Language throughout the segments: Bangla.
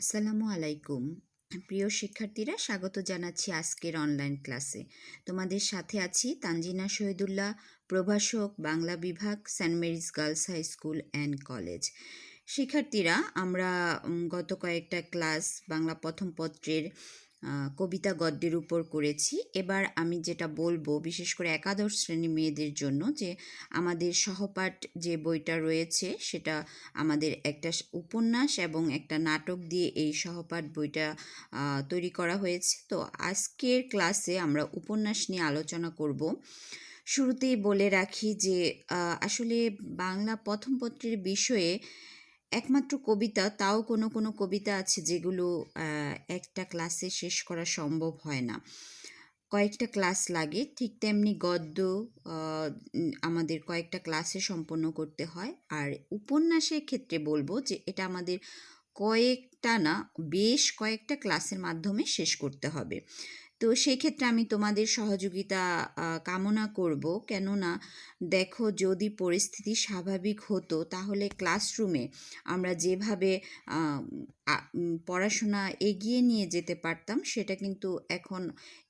আসসালামু আলাইকুম। প্রিয় শিক্ষার্থীরা, স্বাগত জানাচ্ছি আজকের অনলাইন ক্লাসে। তোমাদের সাথে আছি তানজিনা শহীদুল্লাহ, প্রভাষক, বাংলা বিভাগ, Saint Mary's Girls High School and College. শিক্ষার্থীরা, আমরা গত কয়েকটা ক্লাস বাংলা প্রথম পত্রের কবিতা গদ্যের উপর করেছি। এবার আমি যেটা বলবো, বিশেষ করে একাদশ শ্রেণী মেয়েদের জন্য, যে আমাদের সহপাঠ যে বইটা রয়েছে সেটা আমাদের একটা উপন্যাস এবং একটা নাটক দিয়ে এই সহপাঠ বইটা তৈরি করা হয়েছে। তো আজকের ক্লাসে আমরা উপন্যাস নিয়ে আলোচনা করব। শুরুতেই বলে রাখি যে আসলে বাংলা প্রথম পত্রের বিষয়ে একমাত্র কবিতা, তাও কোনো কোনো কবিতা আছে যেগুলো একটা ক্লাসে শেষ করা সম্ভব হয় না, কয়েকটা ক্লাস লাগে। ঠিক তেমনি গদ্য আমাদের কয়েকটা ক্লাসে সম্পন্ন করতে হয়। আর উপন্যাসের ক্ষেত্রে বলবো যে এটা আমাদের কয়েকটা না, বেশ কয়েকটা ক্লাসের মাধ্যমে শেষ করতে হবে। তো সেক্ষেত্রে আমি তোমাদের সহযোগিতা কামনা করব। কেননা দেখো, যদি পরিস্থিতি স্বাভাবিক হতো তাহলে ক্লাসরুমে আমরা যেভাবে পড়াশোনা এগিয়ে নিয়ে যেতে পারতাম, সেটা কিন্তু এখন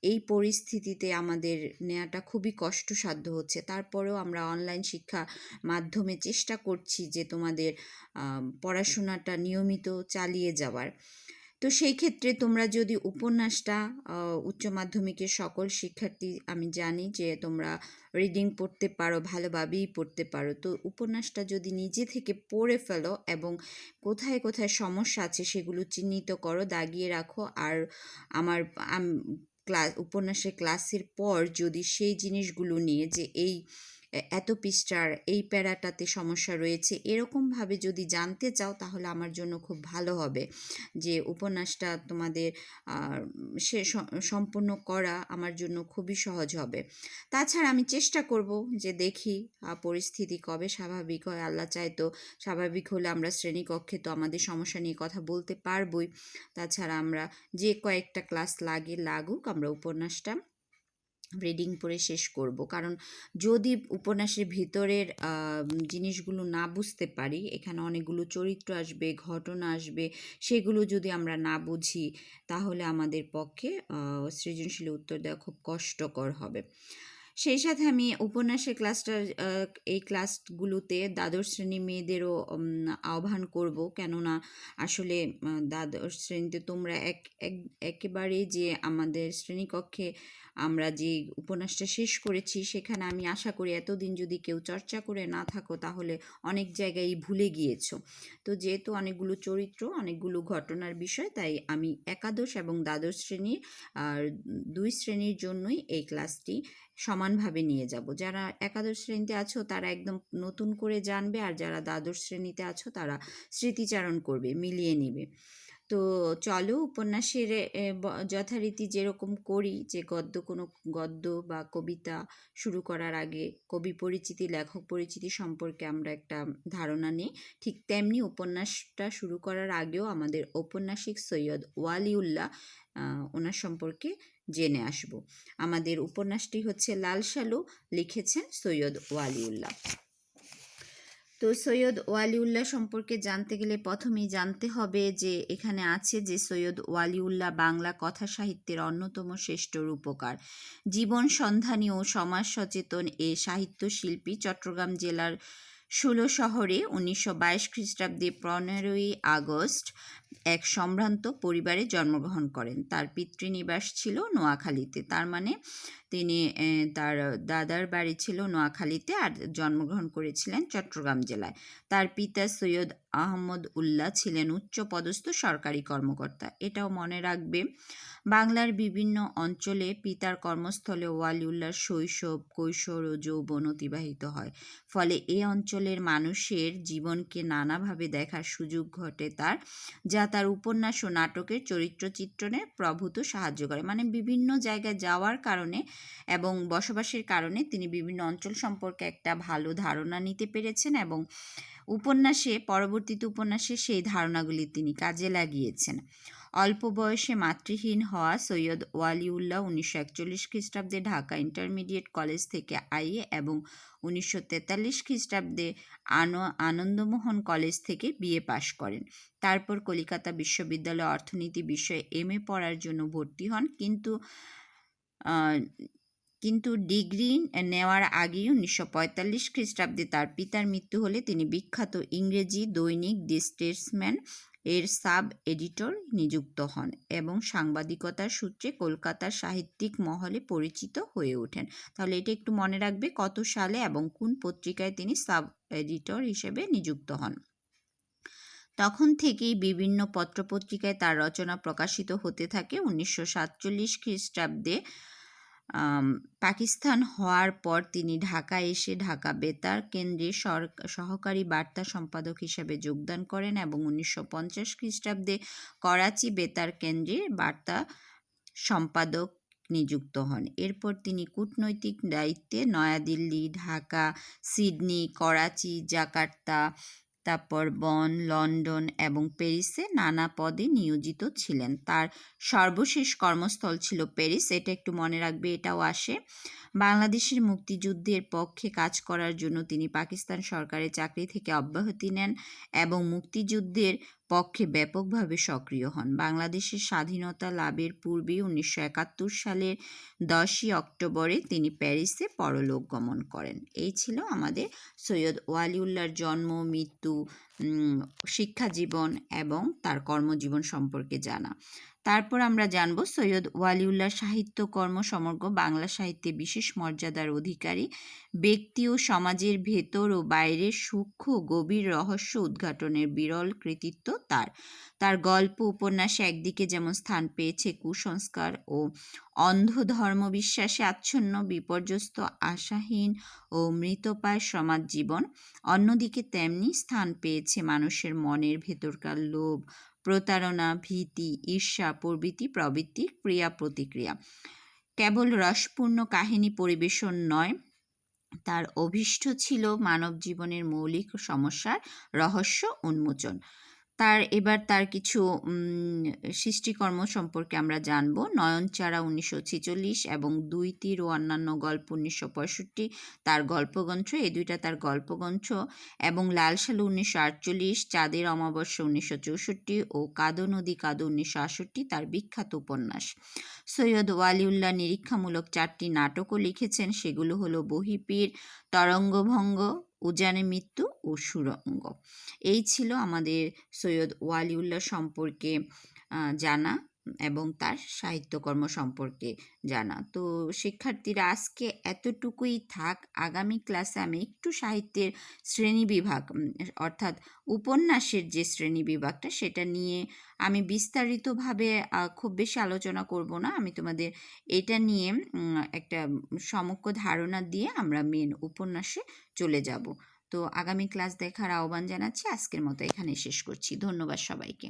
এই পরিস্থিতিতে আমাদের নেওয়াটা খুবই কষ্টসাধ্য হচ্ছে। তারপরেও আমরা অনলাইন শিক্ষা মাধ্যমে চেষ্টা করছি যে তোমাদের পড়াশোনাটা নিয়মিত চালিয়ে যাওয়ার। তো সেই ক্ষেত্রে তোমরা যদি উপন্যাসটা, উচ্চ মাধ্যমিকের সকল শিক্ষার্থী আমি জানি যে তোমরা রিডিং পড়তে পারো, ভালোভাবেই পড়তে পারো। তো উপন্যাসটা যদি নিজে থেকে পড়ে ফেলো এবং কোথায় কোথায় সমস্যা আছে সেগুলো চিহ্নিত করো, দাগিয়ে রাখো। আর আমার উপন্যাসের ক্লাসের পর যদি সেই জিনিসগুলো নিয়ে, যে এই এত পৃষ্ঠার এই প্যারাটাতে সমস্যা রয়েছে, এরকমভাবে যদি জানতে চাও তাহলে আমার জন্য খুব ভালো হবে। যে উপন্যাসটা তোমাদের সে সম্পূর্ণ করা আমার জন্য খুবই সহজ হবে। তাছাড়া আমি চেষ্টা করব যে দেখি পরিস্থিতি কবে স্বাভাবিক হয়। আল্লাহ চায় তো স্বাভাবিক হলে আমরা শ্রেণীকক্ষে তো আমাদের সমস্যা নিয়ে কথা বলতে পারবই। তাছাড়া আমরা যে কয়েকটা ক্লাস লাগুক, আমরা উপন্যাসটা রিডিং পড়ে শেষ করব। কারণ যদি উপন্যাসের ভিতরের জিনিসগুলো না বুঝতে পারি, এখানে অনেকগুলো চরিত্র আসবে, ঘটনা আসবে, সেগুলো যদি আমরা না বুঝি তাহলে আমাদের পক্ষে সৃজনশীল উত্তর দেওয়া খুব কষ্টকর হবে। সেই সাথে আমি উপন্যাসের এই ক্লাসগুলোতে দ্বাদশ শ্রেণী মেয়েদেরও আহ্বান করব। কেননা আসলে দ্বাদশ শ্রেণীতে তোমরা একেবারে যে আমাদের শ্রেণীকক্ষে আমরা যে উপন্যাসটা শেষ করেছি, সেখানে আমি আশা করি এতদিন যদি কেউ চর্চা করে না থাকো তাহলে অনেক জায়গায় ভুলে গিয়েছো। তো যেহেতু অনেকগুলো চরিত্র, অনেকগুলো ঘটনার বিষয়, তাই আমি একাদশ এবং দ্বাদশ শ্রেণীর আর দুই শ্রেণীর জন্যই এই ক্লাসটি সমানভাবে নিয়ে যাব। যারা একাদশ শ্রেণীতে আছো তারা একদম নতুন করে জানবে, আর যারা দ্বাদশ শ্রেণীতে আছো তারা স্মৃতিচারণ করবে, মিলিয়ে নেবে। তো চলো, উপন্যাসের যথারীতি যেরকম করি, যে কোনো গদ্য বা কবিতা শুরু করার আগে কবি পরিচিতি, লেখক পরিচিতি সম্পর্কে আমরা একটা ধারণা নিই, ঠিক তেমনি উপন্যাসটা শুরু করার আগেও আমাদের ঔপন্যাসিক সৈয়দ ওয়ালিউল্লাহ ওনার সম্পর্কে জেনে আসব। আমাদের উপন্যাসটি হচ্ছে লাল সালু, লিখেছেন সৈয়দ ওয়ালিউল্লাহ। তো সৈয়দ ওয়ালিউল্লাহ সম্পর্কে জানতে গেলে প্রথমেই জানতে হবে যে এখানে আছে যে সৈয়দ ওয়ালিউল্লাহ বাংলা কথা সাহিত্যের অন্যতম শ্রেষ্ঠ রূপকার, জীবন সন্ধানী ও সমাজ সচেতন এ সাহিত্য শিল্পী চট্টগ্রাম জেলার ষোলশহরে 1922 খ্রিস্টাব্দে 15ই আগস্ট এক সম্ভ্রান্ত পরিবারে জন্মগ্রহণ করেন। তার পিতৃনিবাস ছিল নোয়াখালীতে, তার মানে তিনি তার দাদার বাড়ি ছিল নোয়াখালীতে আর জন্মগ্রহণ করেছিলেন চট্টগ্রাম জেলায়। তার পিতা সৈয়দ আহমদ উল্লাহ ছিলেন উচ্চপদস্থ সরকারি কর্মকর্তা। এটাও মনে রাখবে, বাংলার বিভিন্ন অঞ্চলে পিতার কর্মস্থলে ওয়ালিউল্লাহর শৈশব, কৈশোর ও যৌবন অতিবাহিত হয়। ফলে এ অঞ্চলের মানুষের জীবনকে নানাভাবে দেখার সুযোগ ঘটে তার, যা তার উপন্যাস ও নাটকের চরিত্র চিত্রণে প্রভূত সাহায্য করে। মানে বিভিন্ন জায়গায় যাওয়ার কারণে এবং বসবাসের কারণে তিনি বিভিন্ন অঞ্চল সম্পর্কে একটা ভালো ধারণা নিতে পেরেছেন এবং পরবর্তীতে উপন্যাসে সেই ধারণাগুলি তিনি কাজে লাগিয়েছেন। অল্প বয়সে মাতৃহীন হওয়া সৈয়দ ওয়ালিউল্লাহ 1941 খ্রিস্টাব্দে ঢাকা ইন্টারমিডিয়েট কলেজ থেকে আইএ এবং 1943 খ্রিস্টাব্দে আনন্দমোহন কলেজ থেকে বিএ পাশ করেন। তারপর কলিকাতা বিশ্ববিদ্যালয়ে অর্থনীতি বিষয়ে এমএ পড়ার জন্য ভর্তি হন, কিন্তু ডিগ্রি নেওয়ার আগেই 1945 খ্রিস্টাব্দে তার পিতার মৃত্যু হলে তিনি বিখ্যাত ইংরেজি দৈনিক দি স্টেটসম্যান এর সাব এডিটর নিযুক্ত হন এবং সাংবাদিকতার সূত্রে কলকাতার সাহিত্যিক মহলে পরিচিত হয়ে ওঠেন। তাহলে এটা একটু মনে রাখবে কত সালে এবং কোন পত্রিকায় তিনি সাব এডিটর হিসেবে নিযুক্ত হন। তখন থেকেই বিভিন্ন পত্রপত্রিকায় তার রচনা প্রকাশিত হতে থাকে। 1947 খ্রিস্টাব্দে পাকিস্তান হওয়ার পর তিনি ঢাকা এসে ঢাকা বেতার কেন্দ্রে সহকারী বার্তা সম্পাদক হিসেবে যোগদান করেন এবং 1950 খ্রিস্টাব্দে করাচি বেতার কেন্দ্রে বার্তা সম্পাদক নিযুক্ত হন। এরপর তিনি কূটনৈতিক দায়িত্বে নয়াদিল্লি, ঢাকা, সিডনি, করাচি, জাকার্তা, তারপর বন, লন্ডন এবং প্যারিসে নানা পদে নিয়োজিত ছিলেন। তার সর্বশেষ কর্মস্থল ছিল প্যারিস, এটা একটু মনে রাখবে, এটাও আসে। বাংলাদেশের মুক্তিযুদ্ধের পক্ষে কাজ করার জন্য তিনি পাকিস্তান সরকারের চাকরি থেকে অব্যাহতি নেন এবং মুক্তিযুদ্ধের পক্ষে ব্যাপকভাবে সক্রিয় হন। বাংলাদেশের স্বাধীনতা লাভের পূর্বে 1971 সালের 10ই অক্টোবরে তিনি প্যারিসে পরলোক গমন করেন। এই ছিল আমাদের সৈয়দ ওয়ালিউল্লাহর জন্ম, মৃত্যু, শিক্ষা জীবন এবং তার কর্মজীবন সম্পর্কে জানা। তারপর আমরা জানব সৈয়দ ওয়ালিউল্লাহ সাহিত্যকর্ম সমগ্র বাংলা সাহিত্যে বিশেষ মর্যাদার অধিকারী ব্যক্তি ও সমাজের ভেতর ও বাইরের সূক্ষ্ম গভীর রহস্য উদ্ঘাটনের বিরল কৃতিত্ব তার গল্প উপন্যাসে একদিকে যেমন স্থান পেয়েছে কুসংস্কার ও অন্ধ ধর্মবিশ্বাসে আচ্ছন্ন বিপর্যস্ত আশাহীন ও মৃতপ্রায় সমাজ জীবন, অন্যদিকে তেমনি স্থান পেয়েছে মানুষের মনের ভেতরকার লোভ, প্রতারণা, ভীতি, ঈর্ষা প্রবৃত্তির ক্রিয়া প্রতিক্রিয়া। কেবল রসপূর্ণ কাহিনী পরিবেশন নয়, তার অভীষ্ট ছিল মানব জীবনের মৌলিক সমস্যার রহস্য উন্মোচন। এবার তার কিছু সৃষ্টিকর্ম সম্পর্কে আমরা জানব। নয়নচারা 1946 এবং দুই তীর ও অন্যান্য গল্প 1965 তার গল্পগ্রন্থ, এই দুইটা তার গল্পগ্রন্থ, এবং লাল সালু 1948, চাঁদের অমাবস্যা 1964 ও কাদো নদী কাদো 1968 তার বিখ্যাত উপন্যাস। সৈয়দ ওয়ালিউল্লাহ নিরীক্ষামূলক 4টি নাটকও লিখেছেন, সেগুলো হলো বহিপীর, তরঙ্গভঙ্গ, উজানে মৃত্যু ও সুরঙ্গ। এই ছিল আমাদের সৈয়দ ওয়ালিউল্লাহ সম্পর্কে জানা এবং তার সাহিত্যকর্ম সম্পর্কে জানা। তো শিক্ষার্থীরা আজকে এতটুকুই থাক। আগামী ক্লাসে আমি একটু সাহিত্যের শ্রেণীবিভাগ অর্থাৎ উপন্যাসের যে শ্রেণীবিভাগটা সেটা নিয়ে আমি বিস্তারিতভাবে খুব বেশি আলোচনা করব না। আমি তোমাদের এটা নিয়ে একটা সমগ্র ধারণা দিয়ে আমরা মেন উপন্যাসে চলে যাব। তো আগামী ক্লাস দেখার আহ্বান জানাচ্ছি। আজকের মতো এখানে শেষ করছি। ধন্যবাদ সবাইকে।